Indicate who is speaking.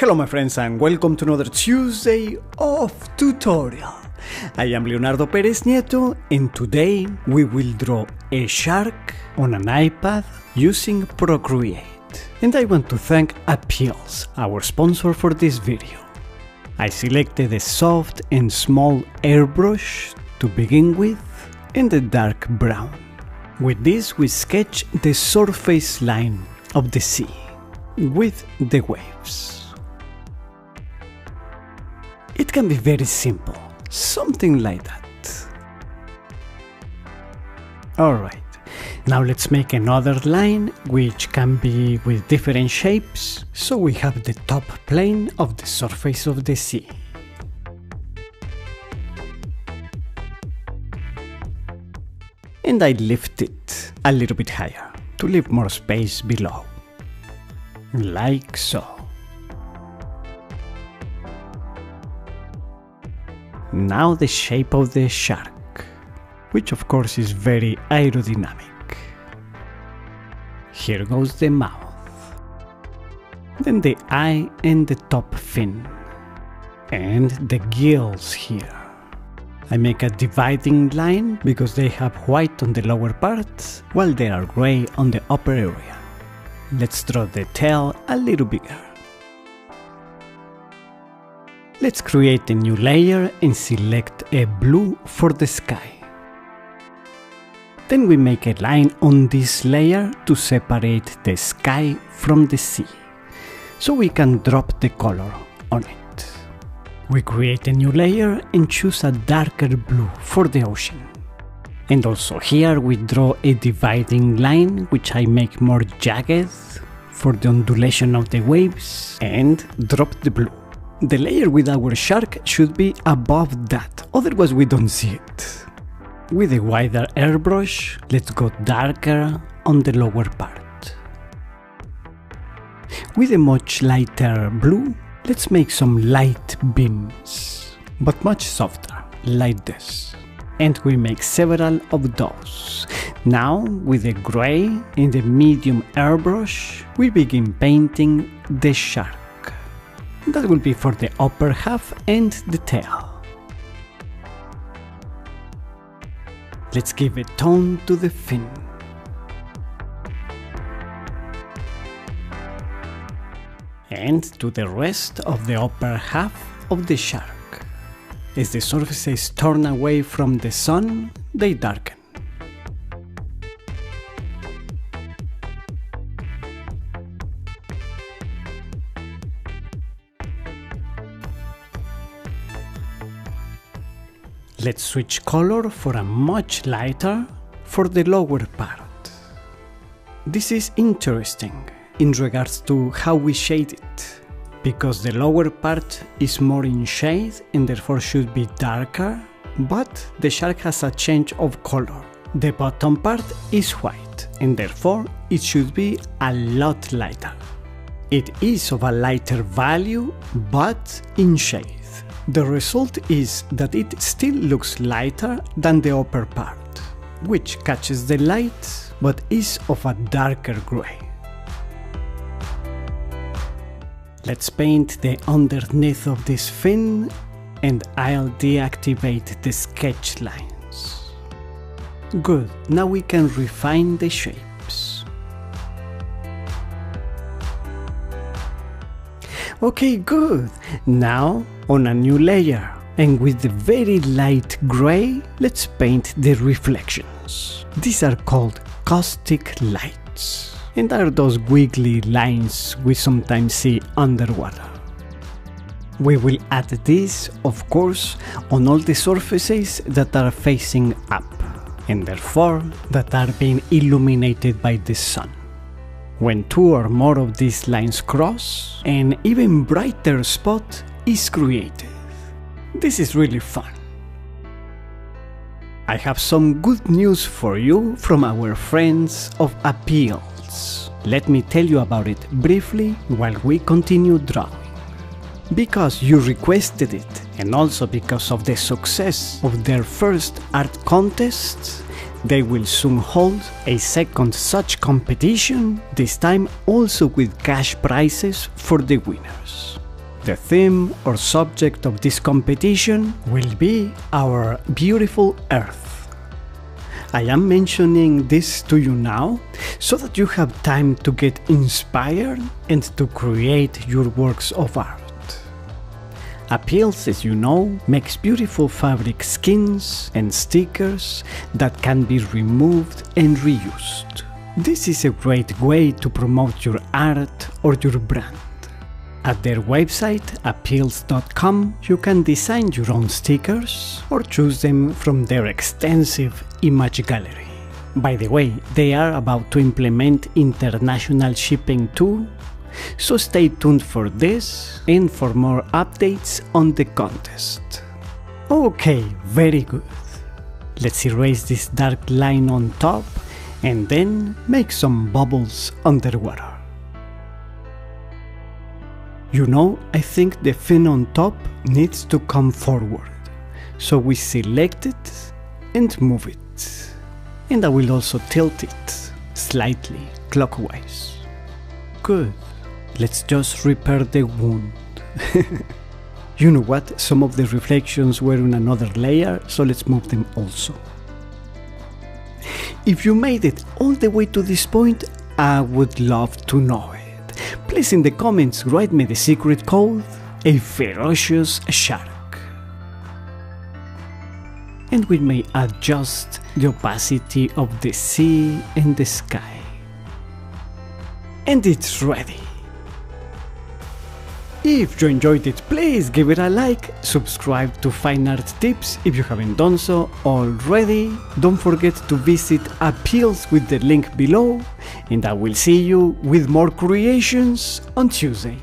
Speaker 1: Hello my friends and welcome to another Tuesday of tutorial. I am Leonardo Pereznieto and today we will draw a shark on an iPad using Procreate. And I want to thank APEALZ, our sponsor for this video. I selected a soft and small airbrush to begin with and a dark brown. With this we sketch the surface line of the sea with the waves. It can be very simple, something like that. Alright, now let's make another line which can be with different shapes, so we have the top plane of the surface of the sea. And I lift it a little bit higher to leave more space below, like so. Now the shape of the shark, which of course is very aerodynamic. Here goes the mouth, then the eye and the top fin, and the gills here. I make a dividing line because they have white on the lower part, while they are grey on the upper area. Let's draw the tail a little bigger. Let's create a new layer and select a blue for the sky. Then we make a line on this layer to separate the sky from the sea, so we can drop the color on it. We create a new layer and choose a darker blue for the ocean. And also here we draw a dividing line which I make more jagged for the undulation of the waves and drop the blue. The layer with our shark should be above that, otherwise we don't see it. With a wider airbrush, let's go darker on the lower part. With a much lighter blue, let's make some light beams, but much softer, like this. And we make several of those. Now, with a grey and a medium airbrush, we begin painting the shark. That will be for the upper half and the tail. Let's give a tone to the fin. And to the rest of the upper half of the shark. As the surfaces turn away from the sun, they darken. Let's switch color for a much lighter for the lower part. This is interesting in regards to how we shade it, because the lower part is more in shade and therefore should be darker, but the shark has a change of color. The bottom part is white and therefore it should be a lot lighter. It is of a lighter value, but in shade. The result is that it still looks lighter than the upper part, which catches the light but is of a darker grey. Let's paint the underneath of this fin and I'll deactivate the sketch lines. Good, now we can refine the shapes. Okay, good. Now on a new layer, and with the very light grey, let's paint the reflections. These are called caustic lights, and are those wiggly lines we sometimes see underwater. We will add this, of course, on all the surfaces that are facing up, and therefore that are being illuminated by the sun. When two or more of these lines cross, an even brighter spot is created. This is really fun. I have some good news for you from our friends of APEALZ. Let me tell you about it briefly while we continue drawing. Because you requested it, and also because of the success of their first art contest, they will soon hold a second such competition, this time also with cash prizes for the winners. The theme or subject of this competition will be our beautiful Earth. I am mentioning this to you now so that you have time to get inspired and to create your works of art. APEALZ, as you know, makes beautiful fabric skins and stickers that can be removed and reused. This is a great way to promote your art or your brand. At their website, APEALZ.com, you can design your own stickers or choose them from their extensive image gallery. By the way, they are about to implement international shipping too, so stay tuned for this and for more updates on the contest. Okay, very good. Let's erase this dark line on top and then make some bubbles underwater. You know, I think the fin on top needs to come forward, so we select it and move it. And I will also tilt it slightly clockwise. Good. Let's just repair the wound. You know what? Some of the reflections were on another layer, so let's move them also. If you made it all the way to this point, I would love to know it. Please in the comments write me the secret code, a ferocious shark. And we may adjust the opacity of the sea and the sky. And it's ready. If you enjoyed it, please give it a like, subscribe to Fine Art Tips if you haven't done so already. Don't forget to visit APEALZ with the link below, and I will see you with more creations on Tuesday.